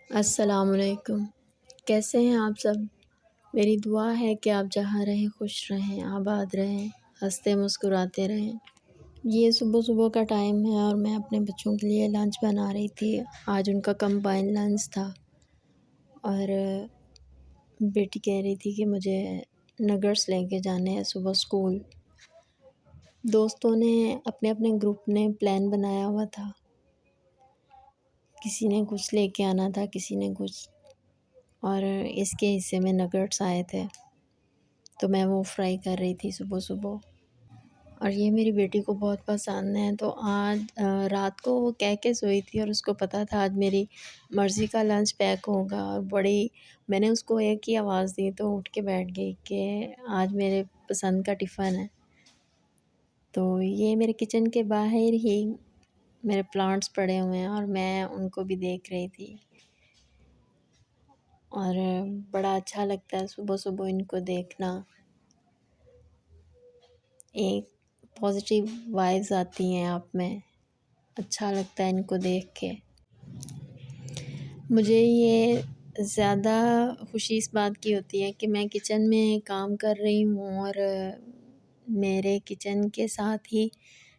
السلام علیکم۔ کیسے ہیں آپ سب؟ میری دعا ہے کہ آپ جہاں رہیں خوش رہیں، آباد رہیں، ہنستے مسکراتے رہیں۔ یہ صبح صبح کا ٹائم ہے اور میں اپنے بچوں کے لیے لنچ بنا رہی تھی۔ آج ان کا کمبائن لنچ تھا اور بیٹی کہہ رہی تھی کہ مجھے نگٹس لے کے جانے ہیں صبح اسکول۔ دوستوں نے اپنے اپنے گروپ نے پلان بنایا ہوا تھا، کسی نے کچھ لے کے آنا تھا، کسی نے کچھ، اور اس کے حصے میں نگٹس آئے تھے تو میں وہ فرائی کر رہی تھی صبح صبح، اور یہ میری بیٹی کو بہت پسند ہیں۔ تو آج رات کو وہ کہہ کے سوئی تھی اور اس کو پتہ تھا آج میری مرضی کا لنچ پیک ہوگا، اور میں نے اس کو ایک ہی آواز دی تو اٹھ کے بیٹھ گئی کہ آج میرے پسند کا ٹفن ہے۔ تو یہ میرے کچن کے باہر ہی میرے پلانٹس پڑے ہوئے ہیں اور میں ان کو بھی دیکھ رہی تھی، اور بڑا اچھا لگتا ہے صبح صبح ان کو دیکھنا۔ ایک پازیٹیو وائبز آتی ہیں آپ میں، اچھا لگتا ہے ان کو دیکھ کے۔ مجھے یہ زیادہ خوشی اس بات کی ہوتی ہے کہ میں کچن میں کام کر رہی ہوں اور میرے کچن کے ساتھ ہی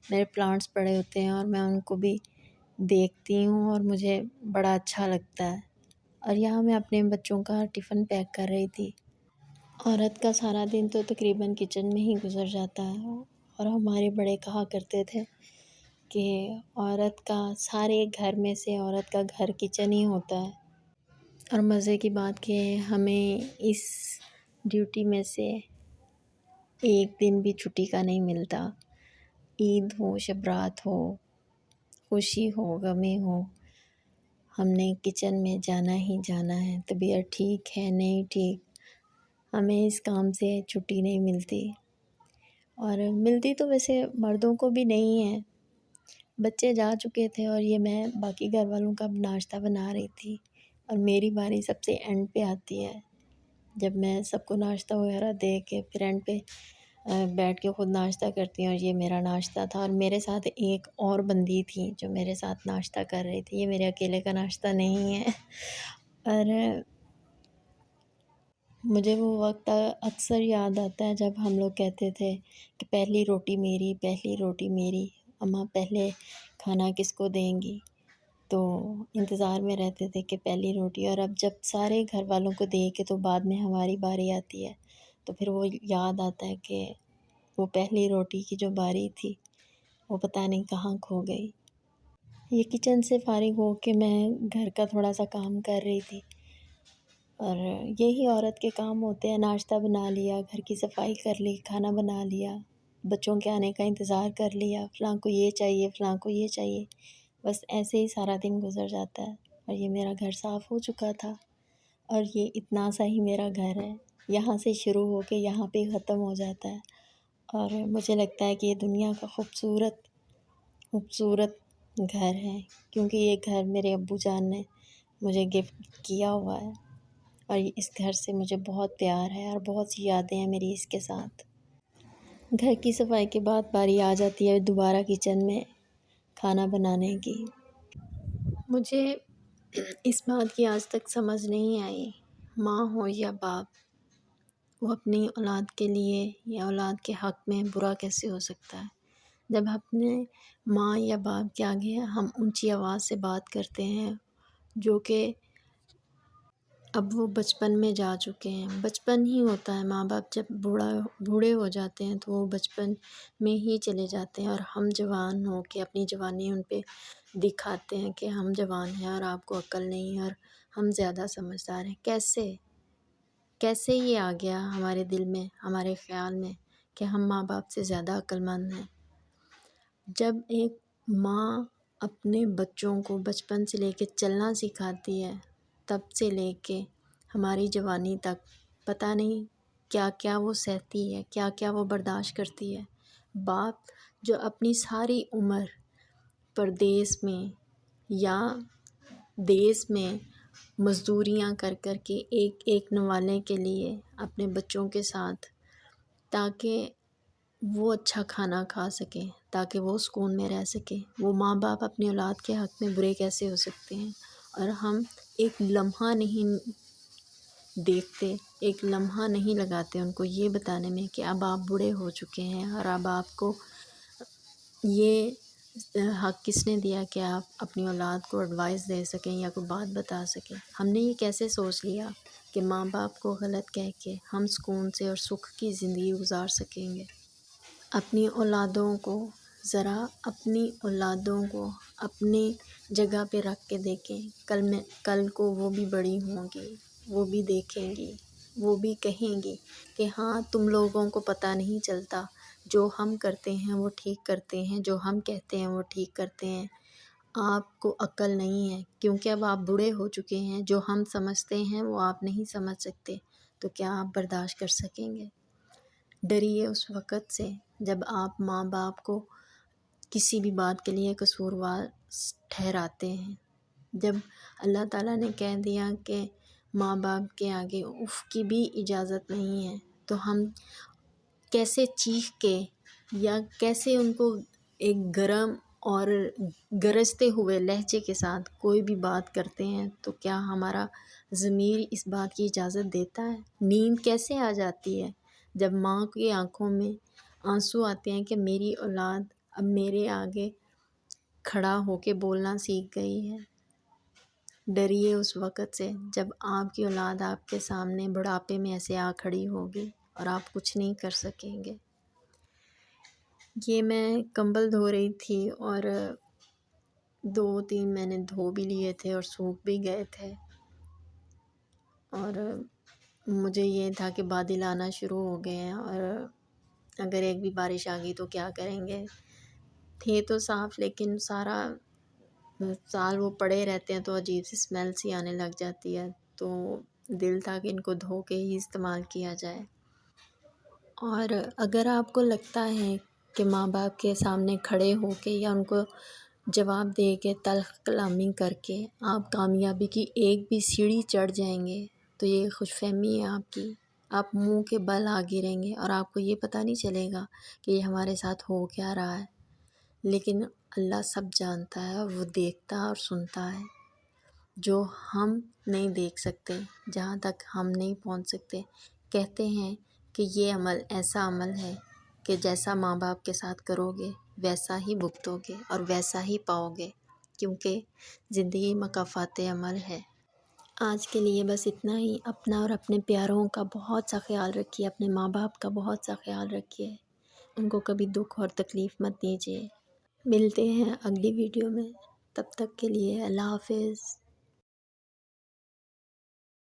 میرے پلانٹس پڑے ہوتے ہیں اور میں ان کو بھی دیکھتی ہوں اور مجھے بڑا اچھا لگتا ہے۔ اور یہاں میں اپنے بچوں کا ٹفن پیک کر رہی تھی۔ عورت کا سارا دن تو تقریباً کچن میں ہی گزر جاتا ہے، اور ہمارے بڑے کہا کرتے تھے کہ عورت کا سارے گھر میں سے عورت کا گھر کچن ہی ہوتا ہے۔ اور مزے کی بات کہ ہمیں اس ڈیوٹی میں سے ایک دن بھی چھٹی کا نہیں ملتا۔ عید ہو، شب رات ہو، خوشی ہو، غمی ہو، ہم نے کچن میں جانا ہی جانا ہے۔ طبیعت ٹھیک ہے نہیں ٹھیک، ہمیں اس کام سے چھٹی نہیں ملتی، اور ملتی تو ویسے مردوں کو بھی نہیں ہے۔ بچے جا چکے تھے اور یہ میں باقی گھر والوں کا ناشتہ بنا رہی تھی، اور میری باری سب سے اینڈ پہ آتی ہے، جب میں سب کو ناشتہ وغیرہ دے کے پھر اینڈ پہ بیٹھ کے خود ناشتہ کرتی ہوں۔ اور یہ میرا ناشتہ تھا، اور میرے ساتھ ایک اور بندی تھی جو میرے ساتھ ناشتہ کر رہی تھی، یہ میرے اکیلے کا ناشتہ نہیں ہے۔ اور مجھے وہ وقت اکثر یاد آتا ہے جب ہم لوگ کہتے تھے کہ پہلی روٹی میری، پہلی روٹی میری، اماں پہلے کھانا کس کو دیں گی، تو انتظار میں رہتے تھے کہ پہلی روٹی، اور اب جب سارے گھر والوں کو دے کے تو بعد میں ہماری باری آتی ہے تو پھر وہ یاد آتا ہے کہ وہ پہلی روٹی کی جو باری تھی وہ پتہ نہیں کہاں کھو گئی۔ یہ کچن سے فارغ ہو کے میں گھر کا تھوڑا سا کام کر رہی تھی، اور یہی عورت کے کام ہوتے ہیں، ناشتہ بنا لیا، گھر کی صفائی کر لی، کھانا بنا لیا، بچوں کے آنے کا انتظار کر لیا، فلاں کو یہ چاہیے، فلاں کو یہ چاہیے، بس ایسے ہی سارا دن گزر جاتا ہے۔ اور یہ میرا گھر صاف ہو چکا تھا، اور یہ اتنا سا ہی میرا گھر ہے، یہاں سے شروع ہو کے یہاں پہ ختم ہو جاتا ہے، اور مجھے لگتا ہے کہ یہ دنیا کا خوبصورت گھر ہے، کیونکہ یہ گھر میرے ابو جان نے مجھے گفٹ کیا ہوا ہے، اور اس گھر سے مجھے بہت پیار ہے اور بہت سی یادیں ہیں میری اس کے ساتھ۔ گھر کی صفائی کے بعد باری آ جاتی ہے دوبارہ کچن میں کھانا بنانے کی۔ مجھے اس بات کی آج تک سمجھ نہیں آئی، ماں ہو یا باپ، وہ اپنی اولاد کے لیے یا اولاد کے حق میں برا کیسے ہو سکتا ہے؟ جب اپنے ماں یا باپ کے آگے ہم اونچی آواز سے بات کرتے ہیں، جو کہ اب وہ بچپن میں جا چکے ہیں، بچپن ہی ہوتا ہے، ماں باپ جب بوڑھے ہو جاتے ہیں تو وہ بچپن میں ہی چلے جاتے ہیں، اور ہم جوان ہو کے اپنی جوانی ان پہ دکھاتے ہیں کہ ہم جوان ہیں اور آپ کو عقل نہیں ہے اور ہم زیادہ سمجھدار ہیں۔ کیسے یہ آ گیا ہمارے دل میں، ہمارے خیال میں کہ ہم ماں باپ سے زیادہ عقل مند ہیں؟ جب ایک ماں اپنے بچوں کو بچپن سے لے کے چلنا سکھاتی ہے، تب سے لے کے ہماری جوانی تک پتہ نہیں کیا کیا وہ سہتی ہے، کیا کیا وہ برداشت کرتی ہے۔ باپ جو اپنی ساری عمر پردیس میں یا دیس میں مزدوریاں کر کر کے ایک نوالنے کے لیے اپنے بچوں کے ساتھ، تاکہ وہ اچھا کھانا کھا سکیں، تاکہ وہ سکون میں رہ سکیں، وہ ماں باپ اپنی اولاد کے حق میں برے کیسے ہو سکتے ہیں؟ اور ہم ایک لمحہ نہیں دیکھتے، ایک لمحہ نہیں لگاتے ان کو یہ بتانے میں کہ اب آپ بوڑھے ہو چکے ہیں اور اب آپ کو یہ حق کس نے دیا کہ آپ اپنی اولاد کو ایڈوائس دے سکیں یا کوئی بات بتا سکیں۔ ہم نے یہ کیسے سوچ لیا کہ ماں باپ کو غلط کہہ کے ہم سکون سے اور سکھ کی زندگی گزار سکیں گے۔ اپنی اولادوں کو ذرا اپنی اولادوں کو اپنی جگہ پہ رکھ کے دیکھیں، کل کو وہ بھی بڑی ہوں گی، وہ بھی دیکھیں گی، وہ بھی کہیں گی کہ ہاں تم لوگوں کو پتہ نہیں چلتا، جو ہم کرتے ہیں وہ ٹھیک کرتے ہیں، جو ہم کہتے ہیں وہ ٹھیک کرتے ہیں، آپ کو عقل نہیں ہے کیونکہ اب آپ بوڑھے ہو چکے ہیں، جو ہم سمجھتے ہیں وہ آپ نہیں سمجھ سکتے، تو کیا آپ برداشت کر سکیں گے؟ ڈریے اس وقت سے جب آپ ماں باپ کو کسی بھی بات کے لیے قصوروار ٹھہراتے ہیں۔ جب اللہ تعالیٰ نے کہہ دیا کہ ماں باپ کے آگے اف کی بھی اجازت نہیں ہے، تو ہم کیسے چیخ کے یا کیسے ان کو ایک گرم اور گرجتے ہوئے لہجے کے ساتھ کوئی بھی بات کرتے ہیں، تو کیا ہمارا ضمیر اس بات کی اجازت دیتا ہے؟ نیند کیسے آ جاتی ہے جب ماں کی آنکھوں میں آنسو آتے ہیں کہ میری اولاد اب میرے آگے کھڑا ہو کے بولنا سیکھ گئی ہے۔ ڈریے اس وقت سے جب آپ کی اولاد آپ کے سامنے بڑھاپے میں ایسے آ کھڑی ہوگی اور آپ کچھ نہیں کر سکیں گے۔ یہ میں کمبل دھو رہی تھی اور 2-3 میں نے دھو بھی لیے تھے اور سوکھ بھی گئے تھے، اور مجھے یہ تھا کہ بادل آنا شروع ہو گئے ہیں اور اگر ایک بھی بارش آ گئی تو کیا کریں گے۔ تھے تو صاف لیکن سارا سال وہ پڑے رہتے ہیں تو عجیب سی اسمیل سی آنے لگ جاتی ہے، تو دل تھا کہ ان کو دھو کے ہی استعمال کیا جائے۔ اور اگر آپ کو لگتا ہے کہ ماں باپ کے سامنے کھڑے ہو کے یا ان کو جواب دے کے تلخ کلامی کر کے آپ کامیابی کی ایک بھی سیڑھی چڑھ جائیں گے تو یہ خوش فہمی ہے آپ کی، آپ منہ کے بل آ گریں گے اور آپ کو یہ پتہ نہیں چلے گا کہ یہ ہمارے ساتھ ہو کیا رہا ہے۔ لیکن اللہ سب جانتا ہے اور وہ دیکھتا اور سنتا ہے، جو ہم نہیں دیکھ سکتے، جہاں تک ہم نہیں پہنچ سکتے۔ کہتے ہیں کہ یہ عمل ایسا عمل ہے کہ جیسا ماں باپ کے ساتھ کرو گے ویسا ہی بھگتو گے اور ویسا ہی پاؤ گے، کیونکہ زندگی مکافات عمل ہے۔ آج کے لیے بس اتنا ہی۔ اپنا اور اپنے پیاروں کا بہت سا خیال رکھیے، اپنے ماں باپ کا بہت سا خیال رکھیے، ان کو کبھی دکھ اور تکلیف مت دیجیے۔ ملتے ہیں اگلی ویڈیو میں، تب تک کے لیے اللہ حافظ۔